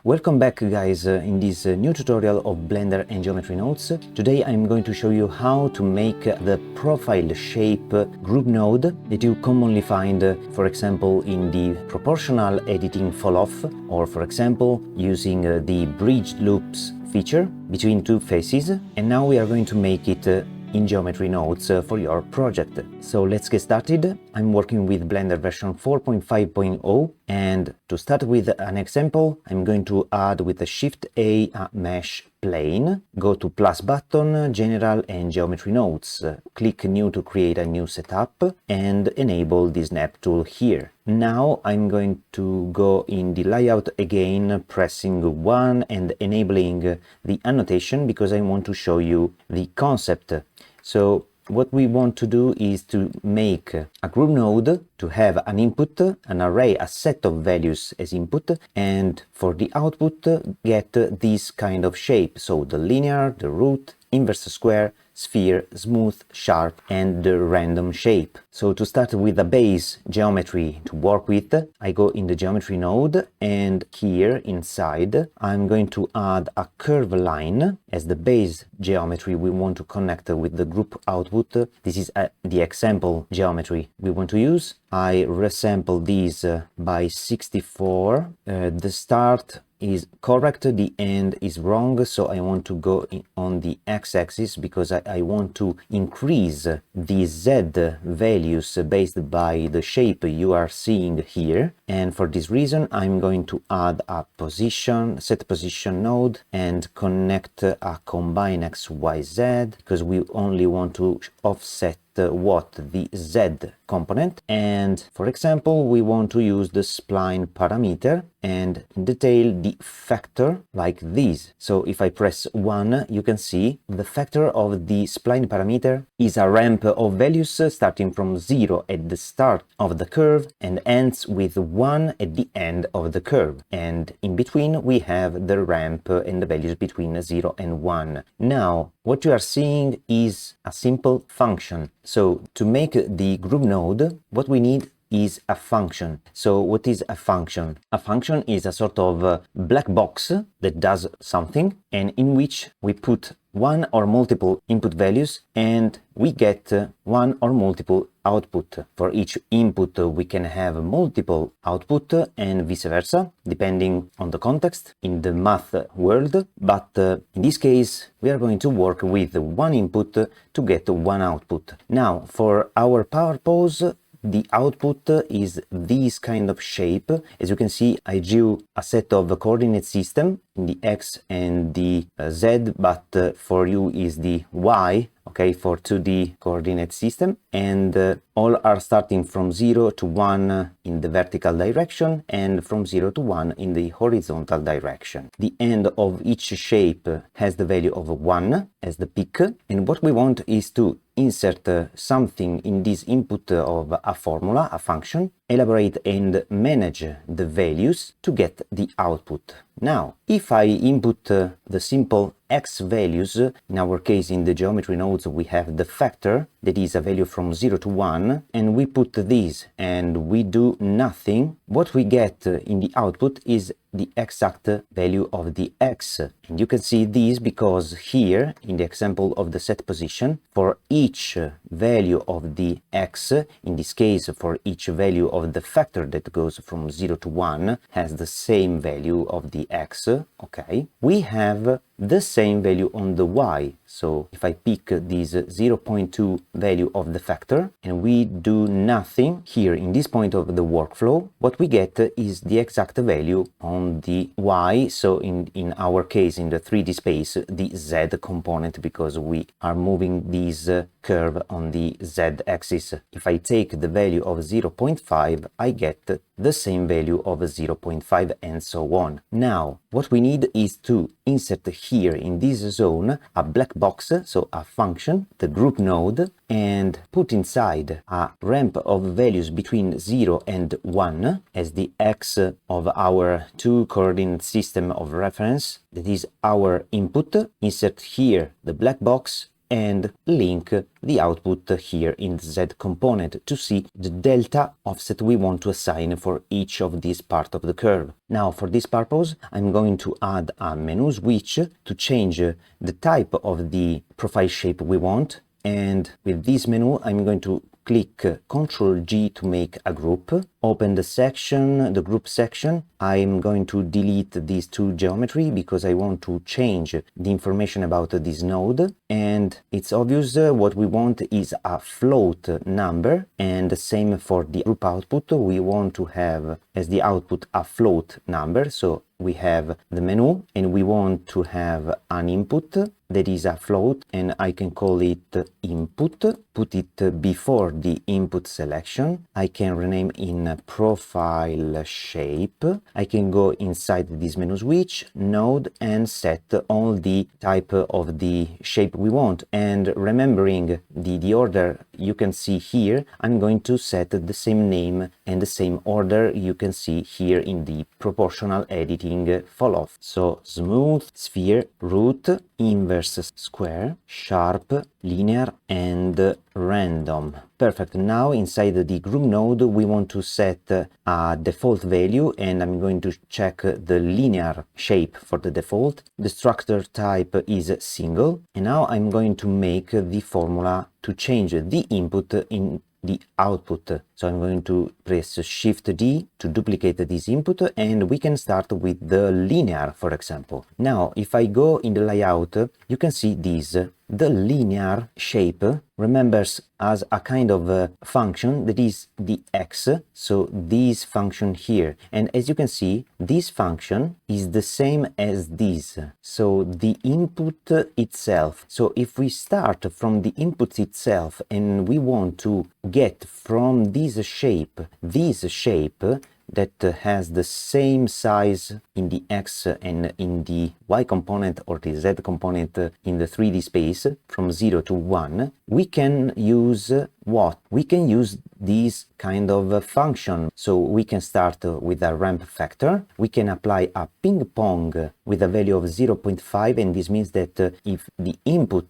Welcome back guys in this new tutorial of Blender and Geometry Nodes. Today I'm going to show you how to make the profile shape group node that you commonly find for example in the proportional editing falloff, or for example using the bridged loops feature between two faces, and now we are going to make it in Geometry Nodes for your project. So let's get started. I'm working with Blender version 4.5.0, and to start with an example, I'm going to add with the Shift-A a mesh plane, go to plus button, General and Geometry Nodes, click New to create a new setup, and enable the Snap tool here. Now I'm going to go in the layout again, pressing 1 and enabling the annotation because I want to show you the concept. So what we want to do is to make a group node to have an input, an array, a set of values as input, and for the output get this kind of shape. So the linear, the root, inverse square, sphere, smooth, sharp, and the random shape. So to start with a base geometry to work with, I go in the geometry node, and here inside I'm going to add a curve line as the base geometry we want to connect with the group output. This is the example geometry we want to use. I resample these by 64. The start is correct, the end is wrong, so I want to go on the x-axis because I want to increase the z values based by the shape you are seeing here, and for this reason I'm going to add a set position node and connect a combine xyz because we only want to offset what the z component, and for example we want to use the spline parameter and detail the factor like this. So if I press 1, you can see the factor of the spline parameter is a ramp of values starting from 0 at the start of the curve and ends with 1 at the end of the curve, and in between we have the ramp and the values between 0 and 1. Now what you are seeing is a simple function. So to make the group node, what we need is a function. So what is a function? A function is a sort of black box that does something and in which we put one or multiple input values and we get one or multiple output. For each input we can have multiple output and vice versa depending on the context in the math world, but in this case we are going to work with one input to get one output. Now for our purpose, the output is this kind of shape. As you can see, I drew a set of coordinate system in the x and the z, but for you is the y, okay, for 2D coordinate system, and all are starting from 0 to 1 in the vertical direction and from 0 to 1 in the horizontal direction. The end of each shape has the value of 1 as the peak, and what we want is to insert something in this input of a formula, a function, elaborate and manage the values to get the output. Now, if I input the simple x values, in our case in the geometry nodes we have the factor that is a value from 0 to 1, and we put this and we do nothing, what we get in the output is the exact value of the x. And you can see this because here in the example of the set position, for each value of the x, in this case for each value of the factor that goes from 0 to 1 has the same value of the x, okay, we have the same value on the y. So if I pick this 0.2 value of the factor and we do nothing here in this point of the workflow, what we get is the exact value on the y. So in our case in the 3D space, the z component, because we are moving this curve on the z-axis. If I take the value of 0.5, I get the same value of 0.5 and so on. Now what we need is to insert here in this zone a black box, so a function, the group node, and put inside a ramp of values between 0 and 1 as the x of our two coordinate system of reference, that is our input. Insert here the black box and link the output here in the Z component to see the delta offset we want to assign for each of these part of the curve. Now for this purpose, I'm going to add a menu switch to change the type of the profile shape we want, and with this menu I'm going to click Ctrl G to make a group, open the section, the group section. I'm going to delete these two geometry because I want to change the information about this node, and it's obvious what we want is a float number, and the same for the group output. We want to have as the output a float number, so we have the menu and we want to have an input that is a float, and I can call it input, put it before the input selection. I can rename in profile shape. I can go inside this menu switch, node, and set all the type of the shape we want. And remembering the order you can see here, I'm going to set the same name and the same order you can see here in the proportional editing falloff. So smooth, sphere, root, inverse square, sharp, linear, and random. Perfect. Now inside the group node we want to set a default value, and I'm going to check the linear shape for the default. The structure type is single, and now I'm going to make the formula to change the input in the output. So I'm going to press Shift D to duplicate this input, and we can start with the linear, for example. Now if I go in the layout, you can see this. The linear shape remembers as a kind of function that is the x, so this function here, and as you can see this function is the same as this, so the input itself. So if we start from the input itself and we want to get from this shape that has the same size in the x and in the y component or the z component in the 3D space from 0 to 1, we can use what? We can use this kind of function. So we can start with a ramp factor. We can apply a ping pong with a value of 0.5, and this means that if the input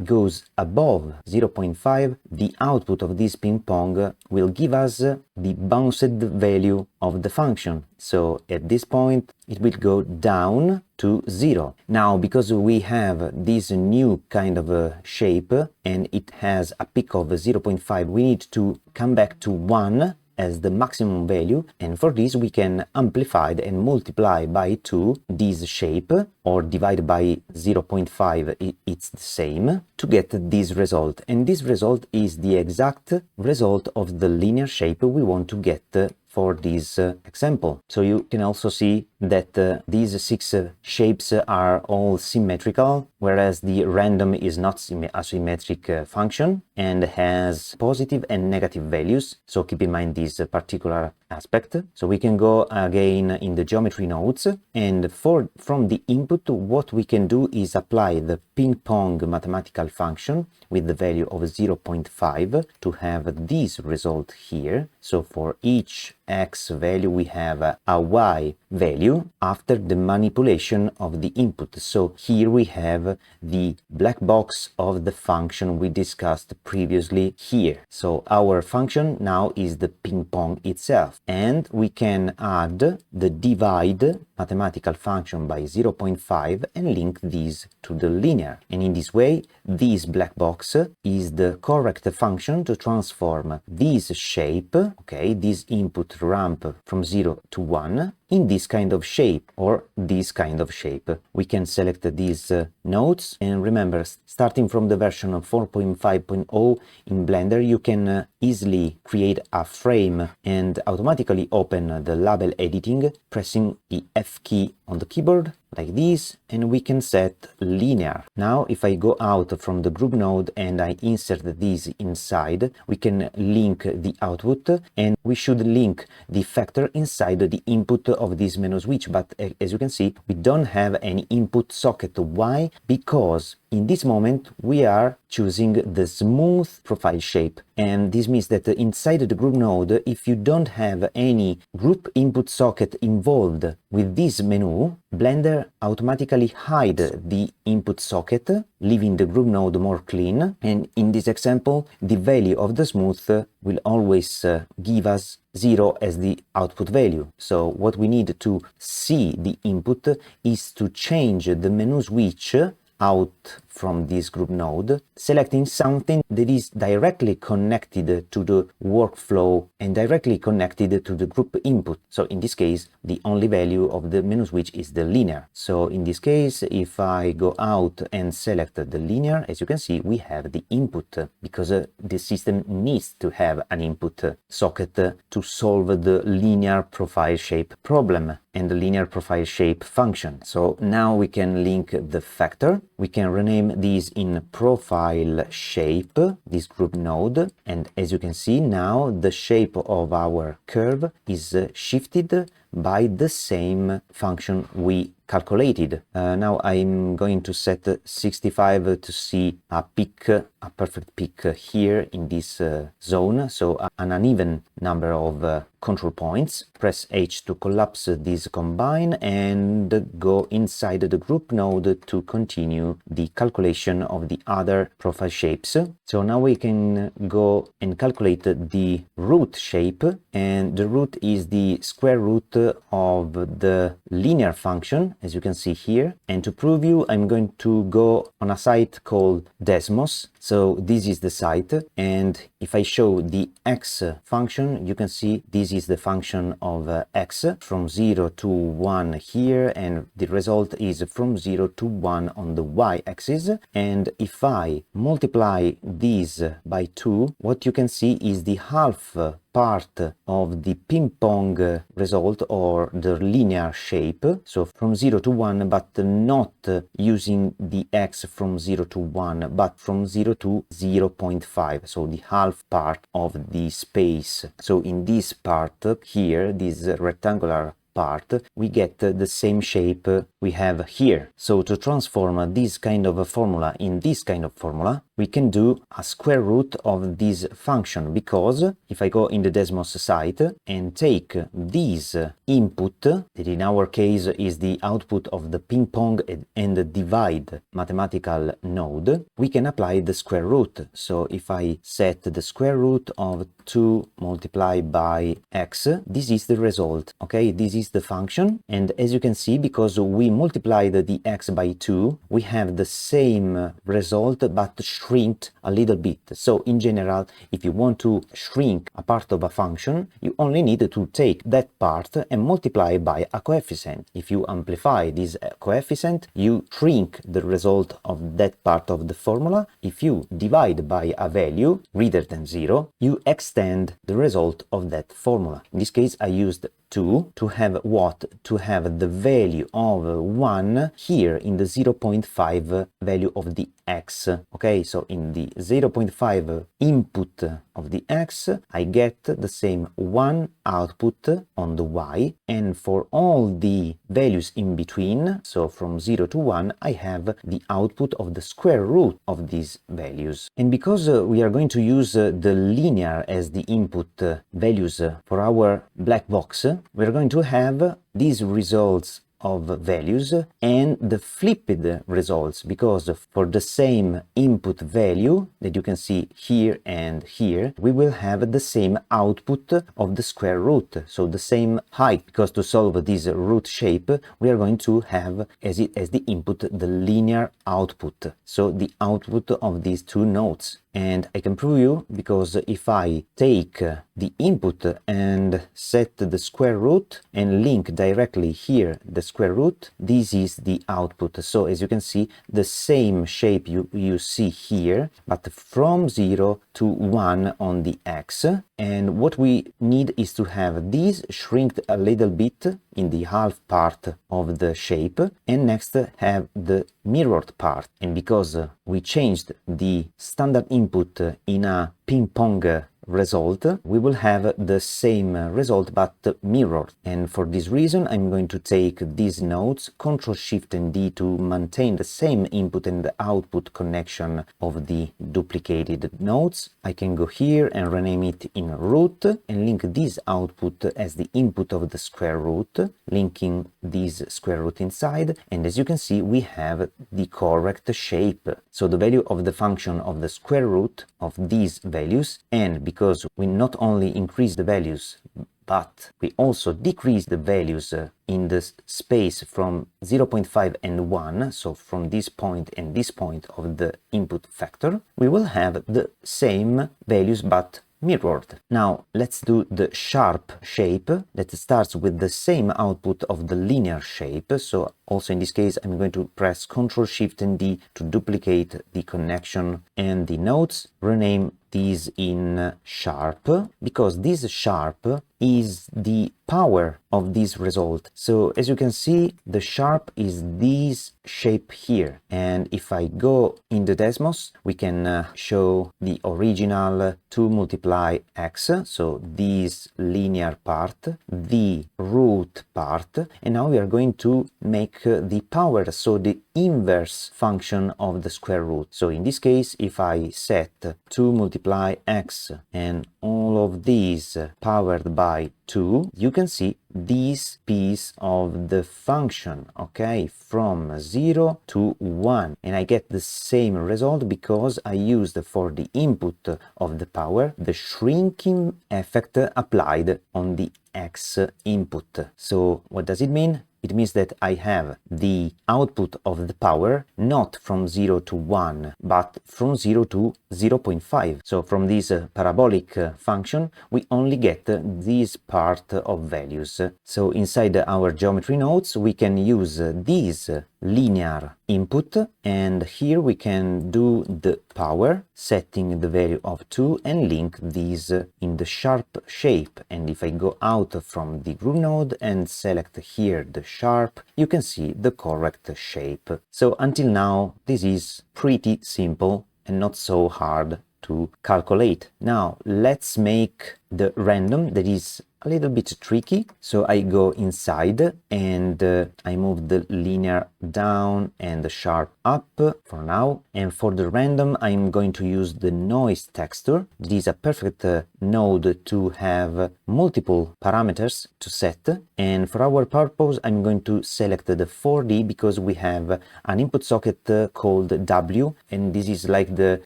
goes above 0.5, the output of this ping pong will give us the bounced value of the function. So at this point it will go down to 0. Now because we have this new kind of shape and it has a peak of 0.5, we need to come back to 1 as the maximum value, and for this we can amplify and multiply by 2 this shape, or divide by 0.5, it's the same, to get this result. And this result is the exact result of the linear shape we want to get for this example. So you can also see that these 6 shapes are all symmetrical, whereas the random is not a symmetric function and has positive and negative values. So keep in mind this particular aspect. So we can go again in the geometry nodes, and from the input what we can do is apply the ping pong mathematical function with the value of 0.5 to have this result here. So for each x value we have a y value after the manipulation of the input. So here we have the black box of the function we discussed previously here. So our function now is the ping pong itself, and we can add the divide mathematical function by 0.5 and link these to the linear. And in this way, this black box is the correct function to transform this shape, okay, this input ramp from 0 to 1, in this kind of shape or this kind of shape. We can select these nodes, and remember, starting from the version of 4.5.0 in Blender, you can easily create a frame and automatically open the label editing, pressing the F key on the keyboard like this, and we can set linear. Now if I go out from the group node and I insert this inside, we can link the output, and we should link the factor inside the input of this menu switch. But as you can see, we don't have any input socket. Why? Because in this moment we are choosing the smooth profile shape, and this means that inside the group node, if you don't have any group input socket involved with this menu, Blender automatically hides the input socket, leaving the group node more clean, and in this example the value of the smooth will always give us 0 as the output value. So what we need to see the input is to change the menu switch out from this group node, selecting something that is directly connected to the workflow and directly connected to the group input. So in this case, the only value of the menu switch is the linear. So in this case, if I go out and select the linear, as you can see, we have the input because the system needs to have an input socket to solve the linear profile shape problem and the linear profile shape function. So now we can link the factor. We can rename these in profile shape, this group node, and as you can see now the shape of our curve is shifted by the same function we calculated. Now I'm going to set 65 to see a peak, a perfect peak here in this zone, so an uneven number of control points. Press H to collapse these combine and go inside the group node to continue the calculation of the other profile shapes. So now we can go and calculate the root shape, and the root is the square root of the linear function, as you can see here. And to prove you, I'm going to go on a site called Desmos. So this is the site, and if I show the x function, you can see this is the function of x from 0 to 1 here, and the result is from 0 to 1 on the y-axis. And if I multiply these by 2, what you can see is the half part of the ping pong result, or the linear shape, so from 0 to 1, but not using the x from 0 to 1, but from 0 to 0.5, so the half part of the space. So in this part here, this rectangular part, we get the same shape we have here. So to transform this kind of a formula in this kind of formula, we can do a square root of this function, because if I go in the Desmos site and take this input, that in our case is the output of the ping pong and divide mathematical node, we can apply the square root. So if I set the square root of 2 multiplied by x, this is the result. Okay, this is the function, and as you can see, because we multiplied the x by 2, we have the same result but shrinked a little bit. So in general, if you want to shrink a part of a function, you only need to take that part and multiply by a coefficient. If you amplify this coefficient, you shrink the result of that part of the formula. If you divide by a value greater than 0, you extend the result of that formula. In this case, I used 2 to have what? To have the value of 1 here in the 0.5 value of the x. Okay, so in the 0.5 input of the x, I get the same 1 output on the y, and for all the values in between, so from 0 to 1, I have the output of the square root of these values. And because we are going to use the linear as the input values for our black box, we're going to have these results of values and the flipped results, because for the same input value that you can see here and here, we will have the same output of the square root, so the same height, because to solve this root shape we are going to have as the input the linear output, so the output of these two nodes. And I can prove you, because if I take the input and set the square root and link directly here the square root, this is the output. So as you can see, the same shape you see here, but from 0 to 1 on the x. And what we need is to have this shrinked a little bit in the half part of the shape, and next have the mirrored part. And because we changed the standard input in a ping pong result, we will have the same result but mirrored. And for this reason, I'm going to take these nodes, Ctrl Shift and D to maintain the same input and output connection of the duplicated nodes. I can go here and rename it in root and link this output as the input of the square root, linking this square root inside. And as you can see, we have the correct shape. So the value of the function of the square root of these values, and because we not only increase the values but we also decrease the values in the space from 0.5 and 1, so from this point and this point of the input factor, we will have the same values but mirrored. Now let's do the sharp shape that starts with the same output of the linear shape. So also in this case, I'm going to press Ctrl Shift and D to duplicate the connection and the nodes, rename these in sharp, because this sharp is the power of this result. So as you can see, the sharp is this shape here, and if I go in the Desmos, we can show the original 2 multiply x, so this linear part, the root part, and now we are going to make the power, so the inverse function of the square root. So in this case, if I set 2 multiply x and all of these powered by 2, you can see this piece of the function, okay, from 0 to 1, and I get the same result because I used for the input of the power the shrinking effect applied on the x input. So what does it mean? It means that I have the output of the power not from 0 to 1, but from 0 to 0.5. So from this parabolic function, we only get this part of values. So inside our geometry nodes, we can use this linear input, and here we can do the power, setting the value of 2 and link these in the sharp shape. And if I go out from the group node and select here the sharp, you can see the correct shape. So until now, this is pretty simple and not so hard to calculate. Now let's make the random, that is a little bit tricky. So I go inside and I move the linear down and the sharp up for now. And for the random, I'm going to use the noise texture. It is a perfect node to have multiple parameters to set. And for our purpose, I'm going to select the 4D because we have an input socket called W, and this is like the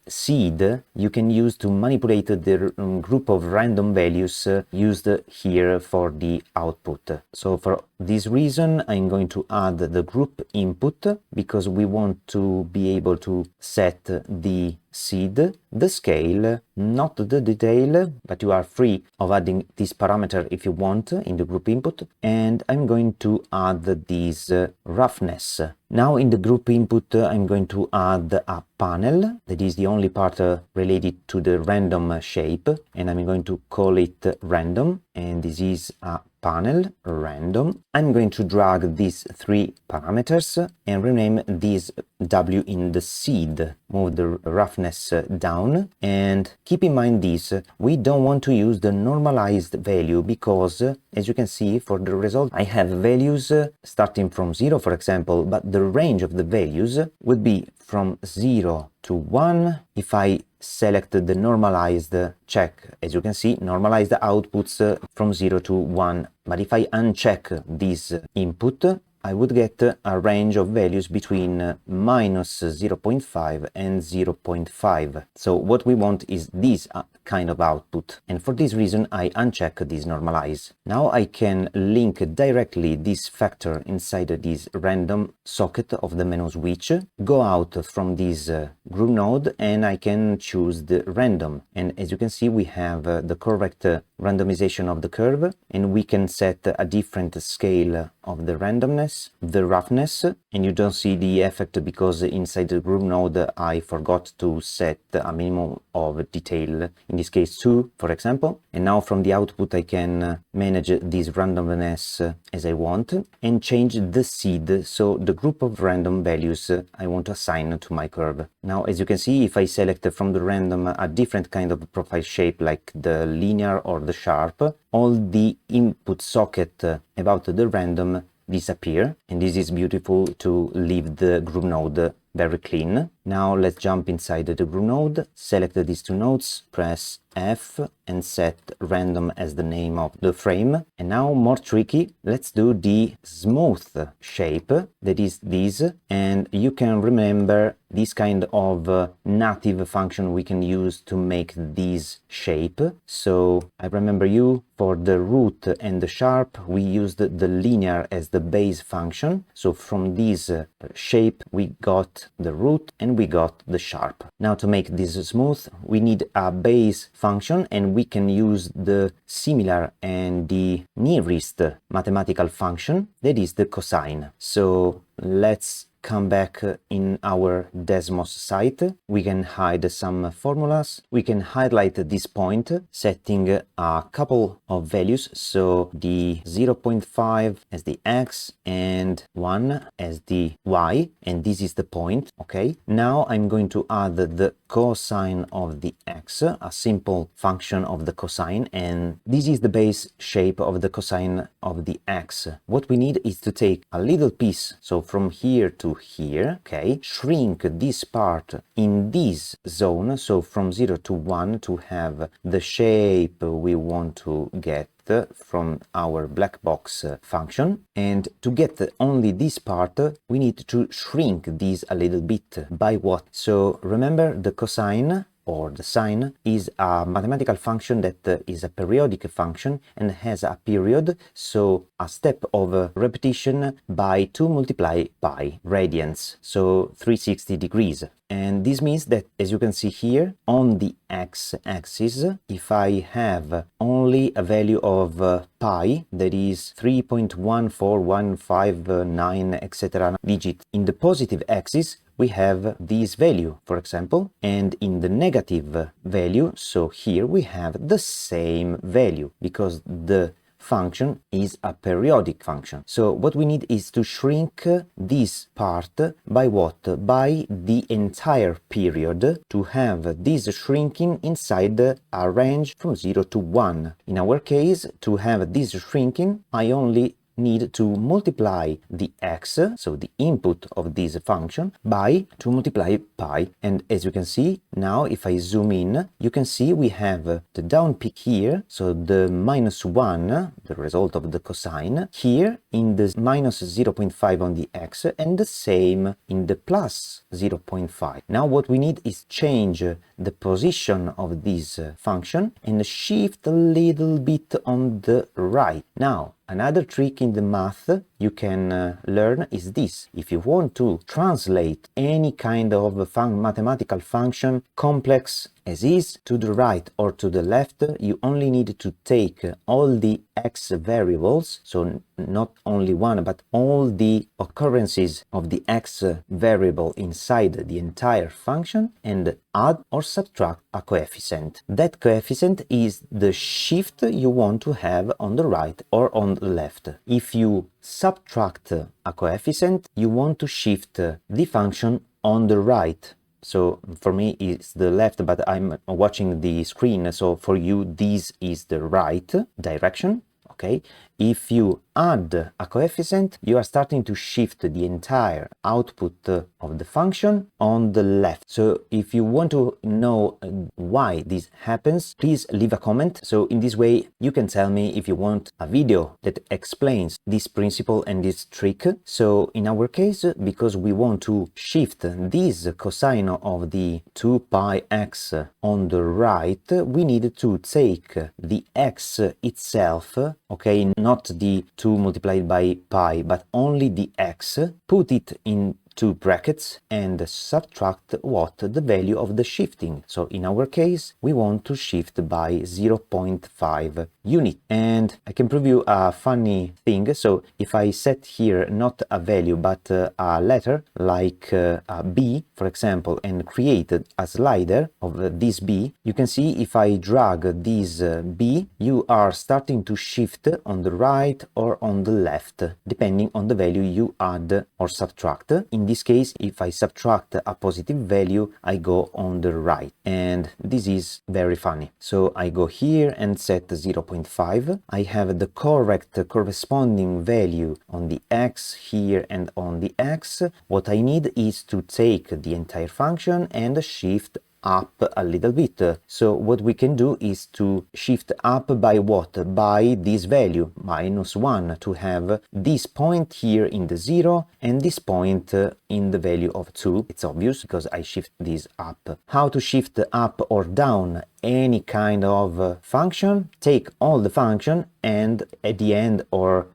seed you can use to manipulate the group of random values used here for the output. So for this reason, I'm going to add the group input because we want to be able to set the seed, the scale, not the detail, but you are free of adding this parameter if you want in the group input. And I'm going to add this roughness. Now in the group input, I'm going to add a panel, that is the only part related to the random shape, and I'm going to call it random, and this is a panel random. I'm going to drag these 3 parameters and rename this W in the seed, move the roughness down, and keep in mind this, we don't want to use the normalized value because as you can see for the result I have values starting from 0 for example, but the range of the values would be from 0 to 1. If I select the normalized check, as you can see, normalized outputs from 0 to 1. But if I uncheck this input, I would get a range of values between minus 0.5 and 0.5. So what we want is this kind of output. And for this reason, I uncheck this normalize. Now I can link directly this factor inside this random socket of the menu switch, go out from this group node, and I can choose the random. And as you can see, we have the correct randomization of the curve, and we can set a different scale of the randomness, the roughness, and you don't see the effect because inside the group node I forgot to set a minimum of detail, in this case 2 for example. And now from the output I can manage this randomness as I want and change the seed, so the group of random values I want to assign to my curve. Now, as you can see, if I select from the random a different kind of profile shape like the linear or the sharp, all the input socket about the random disappear, and this is beautiful to leave the group node very clean. Now let's jump inside the group node, select these two nodes, press F and set random as the name of the frame. And now, more tricky, let's do the smooth shape, that is this, and you can remember this kind of native function we can use to make this shape. So I remember for the root and the sharp we used the linear as the base function, so from this shape we got the root and we got the sharp. Now, to make this smooth we need a base function, and we can use the similar and the nearest mathematical function, that is the cosine. So let's come back in our Desmos site. We can hide some formulas. We can highlight this point, setting a couple of values, so the 0.5 as the x and 1 as the y, and this is the point. Okay, now I'm going to add the cosine of the x, a simple function of the cosine, and this is the base shape of the cosine of the x. What we need is to take a little piece, so from here to here, okay, shrink this part in this zone, so from 0 to 1, to have the shape we want to get from our black box function. And to get only this part we need to shrink this a little bit. By what? So remember, the cosine or the sine is a mathematical function that is a periodic function and has a period, so a step of repetition by 2 multiply pi radians, so 360 degrees. And this means that, as you can see here, on the x-axis, if I have only a value of pi, that is 3.14159, etc. digit, in the positive axis, we have this value, for example, and in the negative value, so here we have the same value, because the function is a periodic function. So what we need is to shrink this part by what? By the entire period, to have this shrinking inside a range from 0 to 1. In our case, to have this shrinking, I only need to multiply the x, so the input of this function, by 2 multiply pi. And as you can see now, if I zoom in, you can see we have the down peak here, so the -1, the result of the cosine, here in the -0.5 on the x, and the same in the +0.5. Now what we need is change the position of this function and shift a little bit on the right. Now, another trick in the math you can learn is this. If you want to translate any kind of mathematical function, complex as is, to the right or to the left, you only need to take all the x variables, so not only one, but all the occurrences of the x variable inside the entire function, and add or subtract a coefficient. That coefficient is the shift you want to have on the right or on the left. If you subtract a coefficient, you want to shift the function on the right. So for me it's the left, but I'm watching the screen, so for you this is the right direction. Okay, if you add a coefficient, you are starting to shift the entire output of the function on the left. So if you want to know why this happens, please leave a comment. So in this way you can tell me if you want a video that explains this principle and this trick. So in our case, because we want to shift this cosine of the 2 pi x on the right, we need to take the x itself, okay, not the 2 multiplied by pi, but only the x, put it in two brackets and subtract what? The value of the shifting. So in our case we want to shift by 0.5. unit. And I can prove you a funny thing. So if I set here not a value but a letter like a B, for example, and create a slider of this B, you can see if I drag this B, you are starting to shift on the right or on the left, depending on the value you add or subtract. In this case, if I subtract a positive value, I go on the right, and this is very funny. So I go here and set 0.5. I have the correct corresponding value on the x here and on the x. What I need is to take the entire function and shift up a little bit. So what we can do is to shift up by what? By this value, -1, to have this point here in the 0 and this point in the value of 2. It's obvious because I shift this up. How to shift up or down any kind of function? Take all the function and at the end or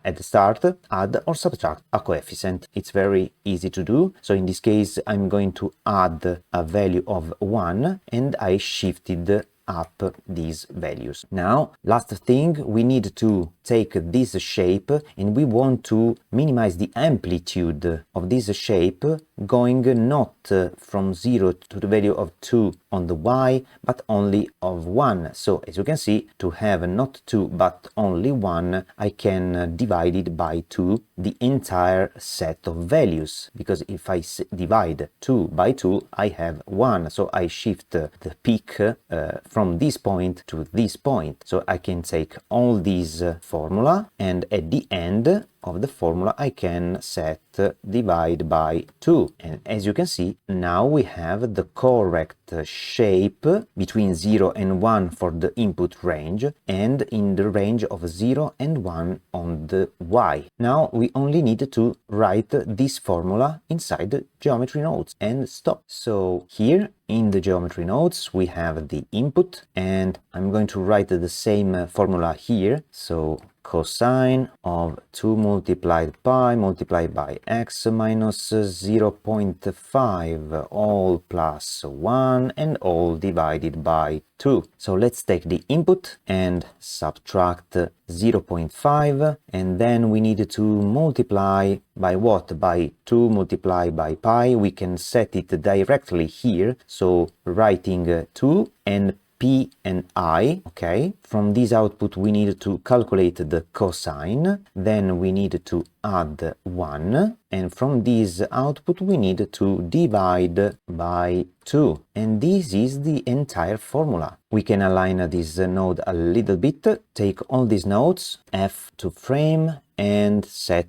at the start add or subtract a coefficient. It's very easy to do. So in this case I'm going to add a value of 1 and I shifted up these values. Now, last thing, we need to take this shape and we want to minimize the amplitude of this shape, going not from 0 to the value of 2 on the y, but only of 1. So as you can see, to have not 2 but only 1, I can divide it by 2 the entire set of values, because if I divide 2 by 2, I have 1. So I shift the peak from this point to this point. So I can take all these formula, and at the end of the formula I can set divide by 2, and as you can see, now we have the correct shape between 0 and 1 for the input range, and in the range of 0 and 1 on the y. Now we only need to write this formula inside the geometry nodes and stop. So here in the geometry nodes we have the input, and I'm going to write the same formula here. So cosine of 2 multiplied pi multiplied by x minus 0.5 all plus 1 and all divided by 2. So let's take the input and subtract 0.5, and then we need to multiply by what? By 2 multiplied by pi. We can set it directly here, so writing 2 and P and I, okay? From this output we need to calculate the cosine, then we need to add 1, and from this output we need to divide by 2. And this is the entire formula. We can align this node a little bit, take all these nodes, F to frame, and set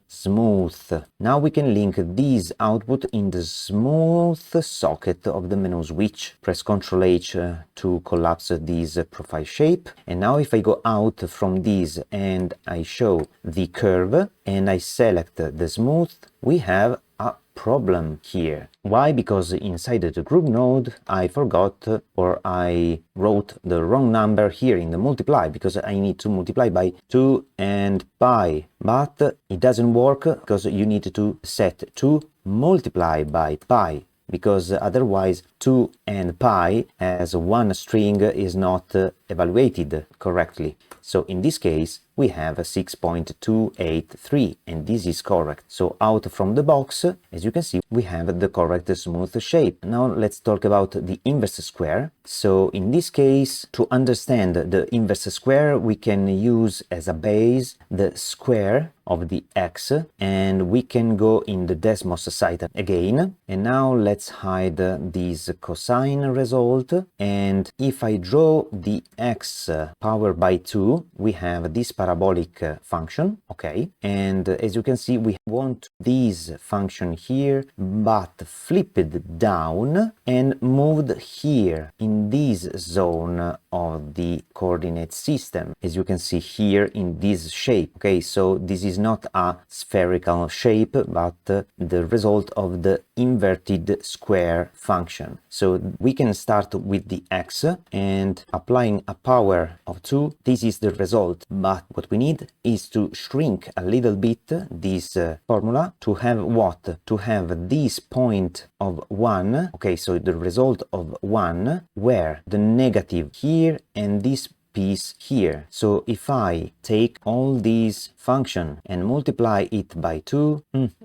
smooth. Now we can link this output in the smooth socket of the menu switch. Press Ctrl H to collapse this profile shape. And now if I go out from this and I show the curve and I select the smooth, we have a problem here. Why? Because inside the group node I forgot, or I wrote the wrong number here in the multiply, because I need to multiply by 2 and pi, but it doesn't work because you need to set 2 multiply by pi, because otherwise 2 and pi as one string is not evaluated correctly. So in this case we have 6.283, and this is correct. So out from the box, as you can see, we have the correct smooth shape. Now let's talk about the inverse square. So in this case, to understand the inverse square, we can use as a base the square of the x, and we can go in the Desmos site again. And now let's hide this cosine result, and if I draw the x powered by 2, we have this parabolic function, okay? And as you can see, we want this function here, but flipped down and moved here in this zone of the coordinate system, as you can see here in this shape, okay? So this is not a spherical shape, but the result of the inverted square function. So we can start with the x and applying a power of 2, this is the result, but what we need is to shrink a little bit this formula to have what? To have this point of 1, okay, so the result of 1, where the negative here and this piece here. So if I take all these function and multiply it by 2,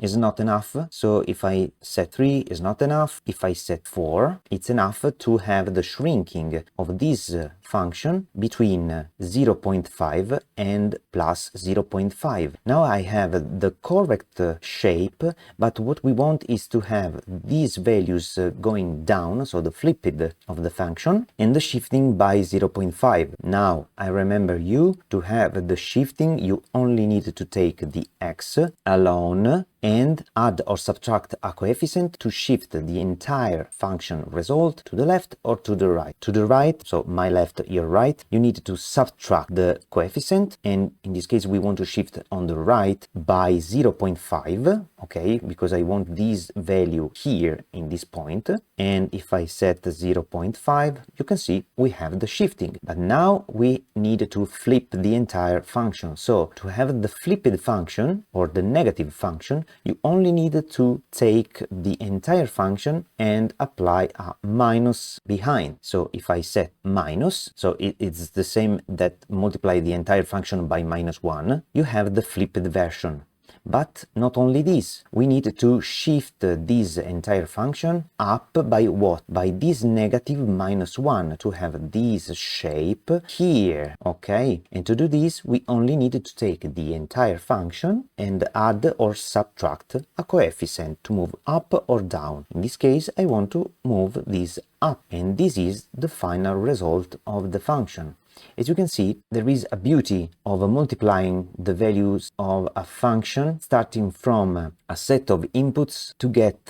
is not enough. So if I set 3 is not enough. If I set 4, it's enough to have the shrinking of this function between 0.5 and plus 0.5. Now I have the correct shape, but what we want is to have these values going down, so the flipped of the function, and the shifting by 0.5. Now I remember you, to have the shifting you only need to take the x alone and add or subtract a coefficient to shift the entire function result to the left or to the right. To the right, so my left, your right, you need to subtract the coefficient, and in this case we want to shift on the right by 0.5, okay, because I want this value here in this point, and if I set 0.5, you can see we have the shifting. But now we need to flip the entire function. So to have the flipped function or the negative function, you only need to take the entire function and apply a minus behind. So if I set minus, so it's the same that multiply the entire function by -1, you have the flipped version. But not only this, we need to shift this entire function up by what? By this negative -1 to have this shape here, okay? And to do this, we only need to take the entire function and add or subtract a coefficient to move up or down. In this case, I want to move this up, and this is the final result of the function. As you can see, there is a beauty of multiplying the values of a function starting from a set of inputs to get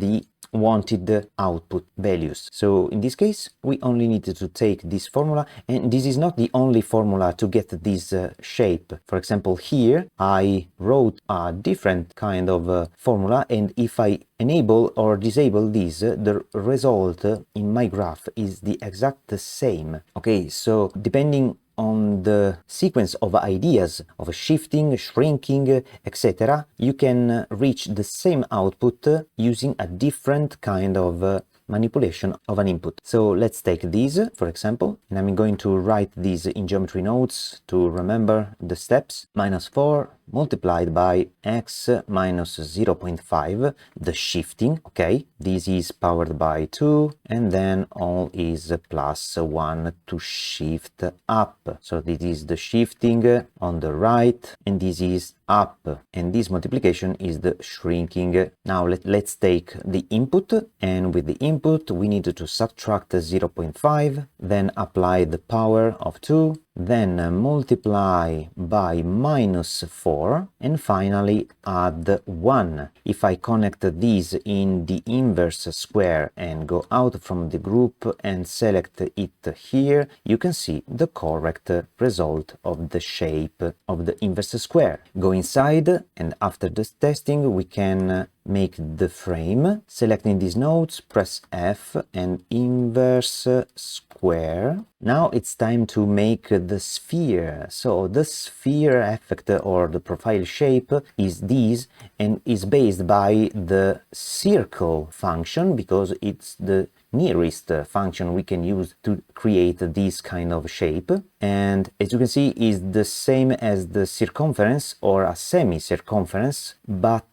the wanted output values. So in this case, we only needed to take this formula, and this is not the only formula to get this shape. For example, here I wrote a different kind of formula, and if I enable or disable this, the result in my graph is the exact same. Okay, so depending on the sequence of ideas of shifting, shrinking, etc., you can reach the same output using a different kind of manipulation of an input. So let's take these, for example, and I'm going to write these in geometry notes to remember the steps. -4 multiplied by x minus 0.5, the shifting, okay, this is powered by 2, and then all is plus 1 to shift up. So this is the shifting on the right, and this is up, and this multiplication is the shrinking. Now let's take the input, and with the input we need to subtract 0.5, then apply the power of 2, then multiply by -4, and finally add 1. If I connect these in the inverse square and go out from the group and select it here, you can see the correct result of the shape of the inverse square. Go inside, and after this testing we can make the frame. Selecting these nodes, press F and inverse square. Now it's time to make the sphere. So the sphere effect or the profile shape is this, and is based by the circle function because it's the nearest function we can use to create this kind of shape. And as you can see, is the same as the circumference or a semi-circumference, but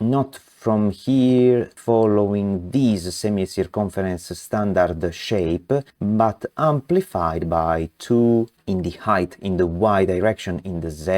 not from here following this semi-circumference standard shape, but amplified by 2 in the height, in the y direction, in the z,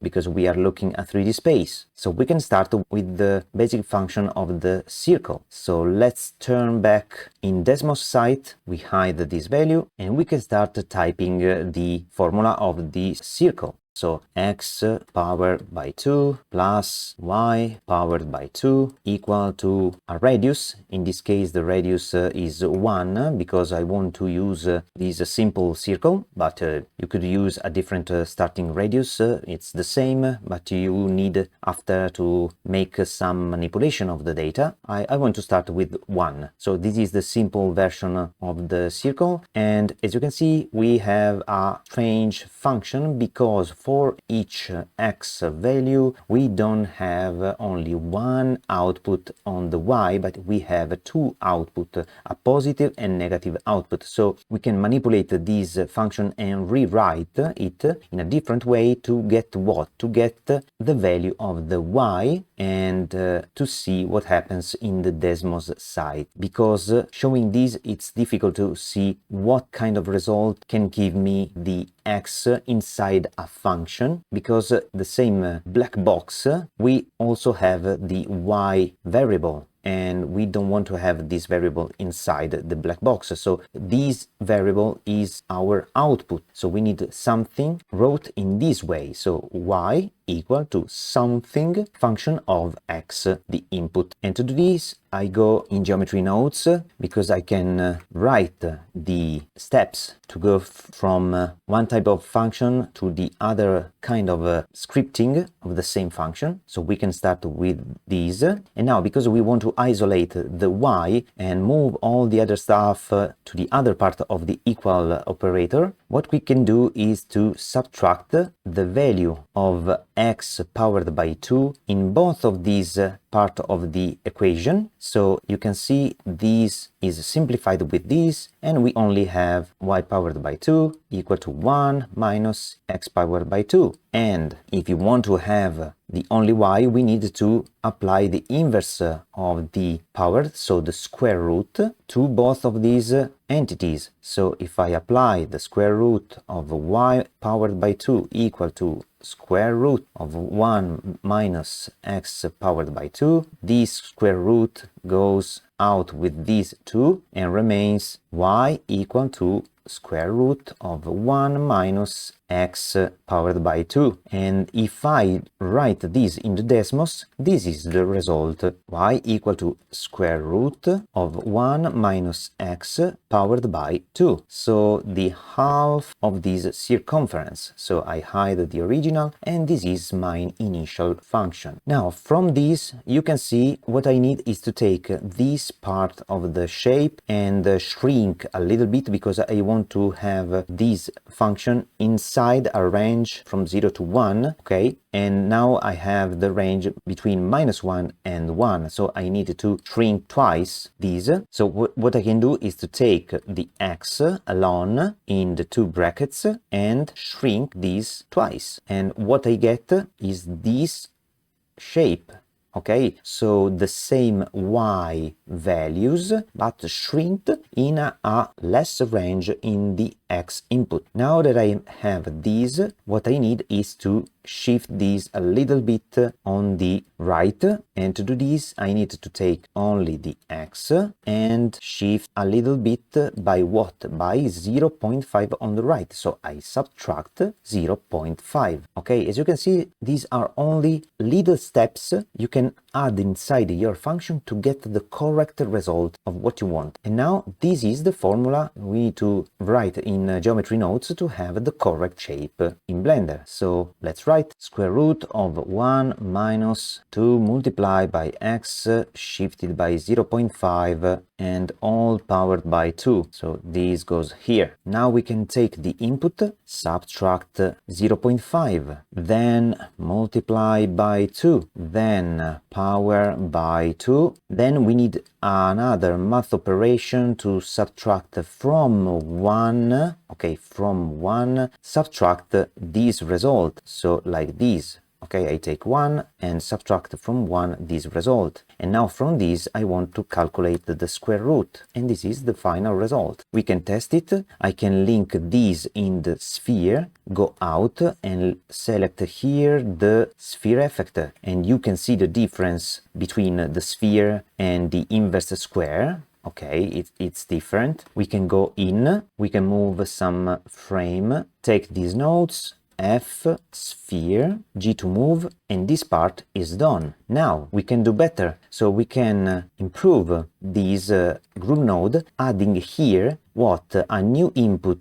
because we are looking at 3D space. So we can start with the basic function of the circle. So let's turn back in Desmos site, we hide this value, and we can start typing the formula of the circle. So x powered by 2 plus y powered by 2 equal to a radius. In this case the radius is 1 because I want to use this simple circle, but you could use a different starting radius. It's the same, but you need after to make some manipulation of the data. I want to start with 1. So this is the simple version of the circle, and as you can see we have a strange function because for each x value, we don't have only one output on the y, but we have two output, a positive and negative output. So we can manipulate this function and rewrite it in a different way to get what? To get the value of the y and to see what happens in the Desmos side. Because showing this, it's difficult to see what kind of result can give me the x inside a function, because the same black box, we also have the y variable, and we don't want to have this variable inside the black box. So this variable is our output. So we need something wrote in this way. So y equal to something function of x, the input. And to do this, I go in geometry nodes because I can write the steps to go from one type of function to the other kind of scripting of the same function. So we can start with these. And now, because we want to isolate the y and move all the other stuff to the other part of the equal operator, what we can do is to subtract the value of x powered by 2 in both of these part of the equation. So you can see this is simplified with this, and we only have y powered by 2 equal to 1 minus x powered by 2. And if you want to have the only y, we need to apply the inverse of the power, so the square root, to both of these entities. So if I apply the square root of y powered by 2 equal to square root of 1 minus x powered by 2, this square root goes out with these 2 and remains y equal to square root of 1 minus x powered by 2. And if I write this in the Desmos, this is the result: y equal to square root of 1 minus x powered by 2. So the half of this circumference. So I hide the original, and this is my initial function. Now from this you can see what I need is to take this part of the shape and shrink a little bit, because I want to have this function inside a range from 0 to 1, okay? And now I have the range between -1 and 1, so I need to shrink twice these. So what I can do is to take the x alone in the two brackets and shrink these twice. And what I get is this shape. Okay, so the same y values, but shrinked in a less range in the x input. Now that I have these, what I need is to shift these a little bit on the right, and to do this I need to take only the x and shift a little bit by what? By 0.5 on the right, so I subtract 0.5. Okay, as you can see, these are only little steps you can add inside your function to get the correct result of what you want. And now this is the formula we need to write in geometry nodes to have the correct shape in Blender. So let's write square root of 1 minus 2 multiplied by x shifted by 0.5 and all powered by 2. So this goes here. Now we can take the input, subtract 0.5, then multiply by 2, then power by 2. Then we need another math operation to subtract from 1, okay, from 1, subtract this result, so like this. Okay, I take 1 and subtract from 1 this result. And now from this I want to calculate the square root, and this is the final result. We can test it. I can link this in the sphere, go out and select here the sphere effect, and you can see the difference between the sphere and the inverse square. Okay, it's different. We can go in, we can move some frame, take these nodes, F, sphere, G to move, and this part is done. Now we can do better, so we can improve this group node, adding here what? A new input,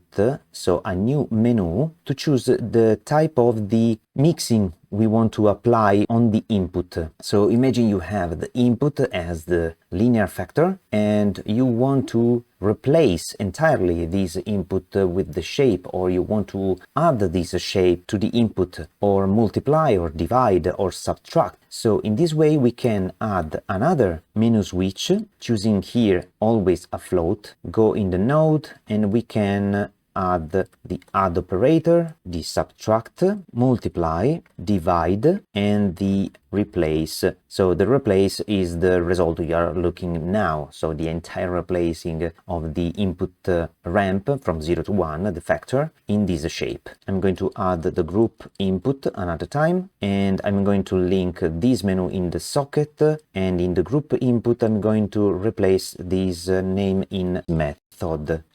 so a new menu to choose the type of the mixing we want to apply on the input. So imagine you have the input as the linear factor and you want to replace entirely this input with the shape, or you want to add this shape to the input, or multiply or divide or subtract. So in this way we can add another menu switch, choosing here always a float, go in the node, and we can add the add operator, the subtract, multiply, divide, and the replace. So the replace is the result we are looking now. So the entire replacing of the input ramp from 0 to 1, the factor, in this shape. I'm going to add the group input another time, and I'm going to link this menu in the socket, and in the group input I'm going to replace this name in method.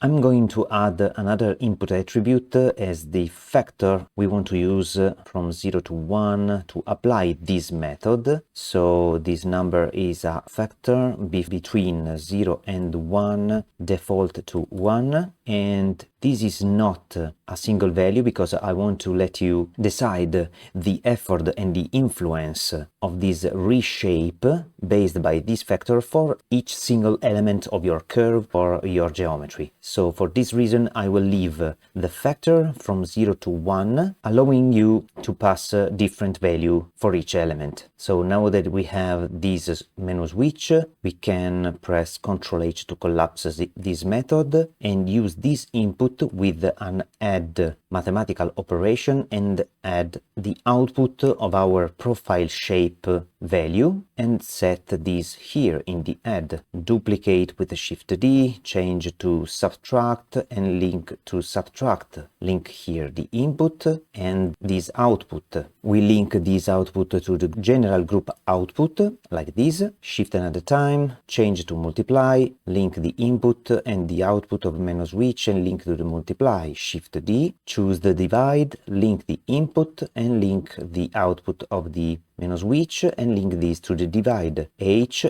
I'm going to add another input attribute as the factor we want to use from 0 to 1 to apply this method. So this number is a factor between 0 and 1, default to 1, and this is not a single value because I want to let you decide the effort and the influence of this reshape based by this factor for each single element of your curve or your geometry. So for this reason I will leave the factor from 0 to 1, allowing you to pass a different value for each element. So now that we have this menu switch, we can press Ctrl H to collapse this method and use this input with an add mathematical operation and add the output of our profile shape value and set this here in the add. Duplicate with the Shift D, change to subtract and link to subtract. Link here the input and this output. We link this output to the general group output like this. Shift another time, change to multiply, link the input and the output of menu switch and link to the multiply. Shift D, choose the divide, link the input and link the output of the menu switch and link this to the divide. H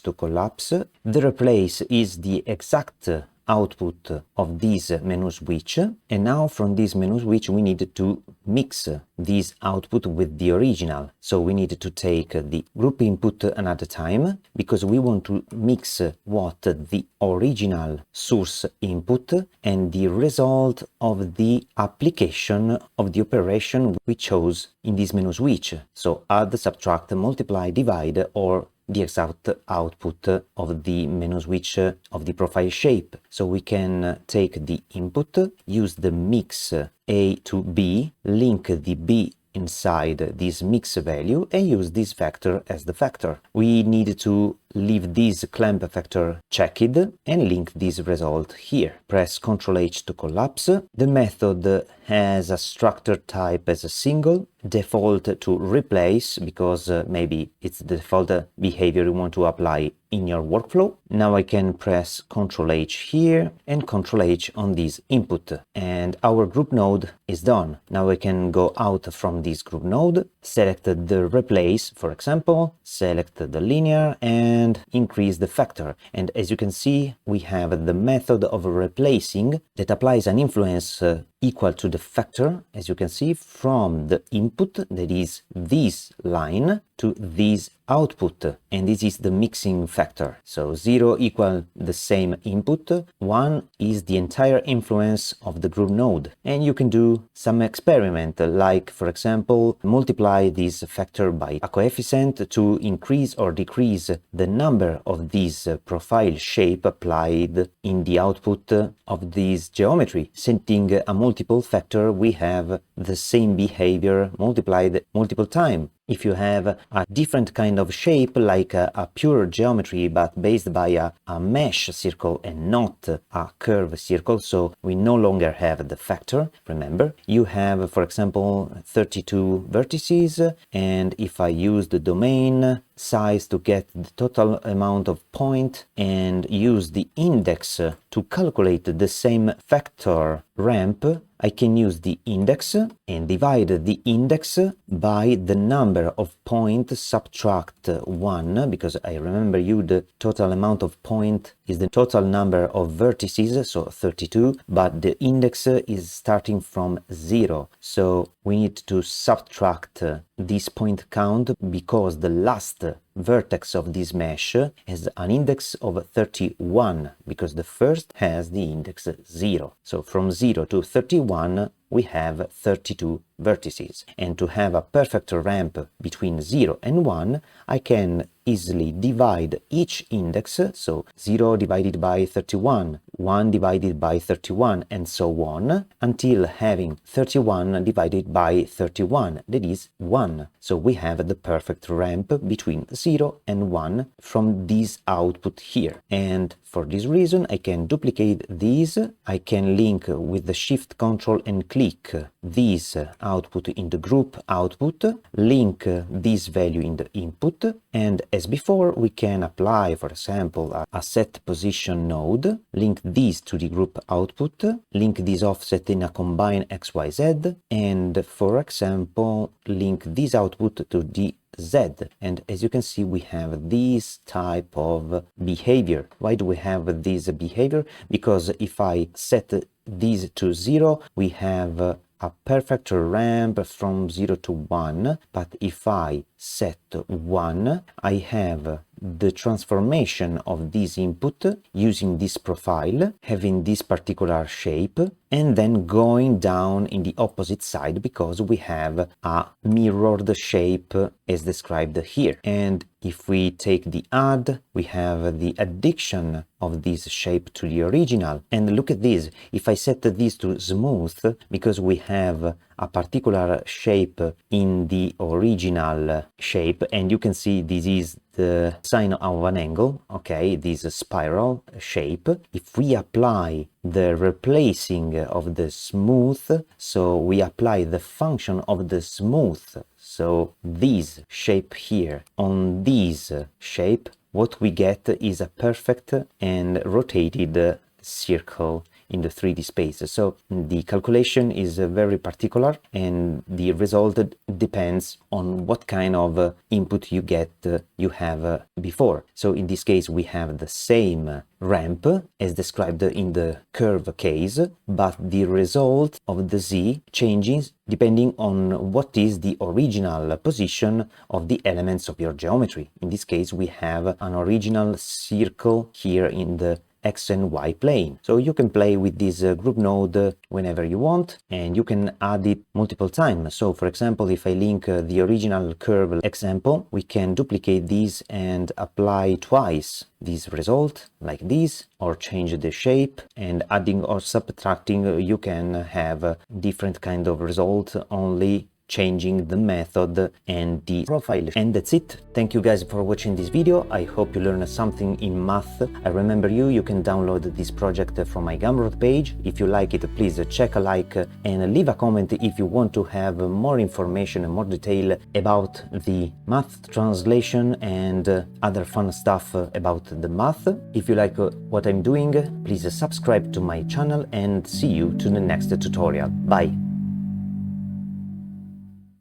to collapse. The replace is the exact output of this menu switch, and now from this menu switch we need to mix this output with the original. So we need to take the group input another time because we want to mix what the original source input and the result of the application of the operation we chose in this menu switch. So add, subtract, multiply, divide, or the exact output of the menu switch of the profile shape. So we can take the input, use the mix A to B, link the B inside this mix value and use this factor as the factor. We need to leave this clamp factor checked and link this result here. Press Ctrl H to collapse. The method has a structure type as a single, default to replace because maybe it's the default behavior you want to apply in your workflow. Now I can press Ctrl H here and Ctrl H on this input and our group node is done. Now I can go out from this group node, select the replace, for example, select the linear and increase the factor. And as you can see, we have the method of replacing that applies an influence equal to the factor, as you can see, from the input, that is this line, to this output, and this is the mixing factor. So 0 equal the same input, 1 is the entire influence of the group node. And you can do some experiment, like for example multiply this factor by a coefficient to increase or decrease the number of these profile shape applied in the output of this geometry. Setting a multiple factor, we have the same behavior multiplied multiple times. If you have a different kind of shape, like a pure geometry but based by a mesh circle and not a curve circle, so we no longer have the factor, remember, you have, for example, 32 vertices, and if I use the domain size to get the total amount of point and use the index to calculate the same factor ramp, I can use the index and divide the index by the number of points subtract 1, because I remember you the total amount of point is the total number of vertices, so 32, but the index is starting from 0. So we need to subtract this point count because the last vertex of this mesh has an index of 31, because the first has the index 0. So from 0 to 31 we have 32 vertices. And to have a perfect ramp between 0 and 1, I can easily divide each index, so 0 divided by 31, 1 divided by 31, and so on, until having 31 divided by 31, that is 1. So we have the perfect ramp between 0 and 1 from this output here. And for this reason, I can duplicate these, I can link with the Shift, Control and click this output in the group output, link this value in the input, and as before, we can apply, for example, a set position node, link this to the group output, link this offset in a combine XYZ, and for example, link this output to the Z. And as you can see, we have this type of behavior. Why do we have this behavior? Because if I set these to 0, we have a perfect ramp from 0 to 1, but if I set 1, I have the transformation of this input using this profile, having this particular shape, and then going down in the opposite side because we have a mirrored shape as described here. And if we take the add, we have the addition of this shape to the original. And look at this, if I set this to smooth, because we have a particular shape in the original shape, and you can see this is the sign of an angle, okay, this spiral shape. If we apply the replacing of the smooth, so we apply the function of the smooth, so this shape here on this shape, what we get is a perfect and rotated circle in the 3D space. So the calculation is very particular and the result depends on what kind of input you have before. So in this case we have the same ramp as described in the curve case, but the result of the Z changes depending on what is the original position of the elements of your geometry. In this case we have an original circle here in the X and Y plane. So you can play with this group node whenever you want, and you can add it multiple times. So for example, if I link the original curve example, we can duplicate this and apply twice this result like this, or change the shape, and adding or subtracting you can have a different kind of result, only changing the method and the profile. And that's it. Thank you guys for watching this video. I hope you learned something in math. I remember you can download this project from my Gumroad page. If you like it, please check a like and leave a comment if you want to have more information and more detail about the math translation and other fun stuff about the math. If you like what I'm doing, please subscribe to my channel and see you to the next tutorial. Bye!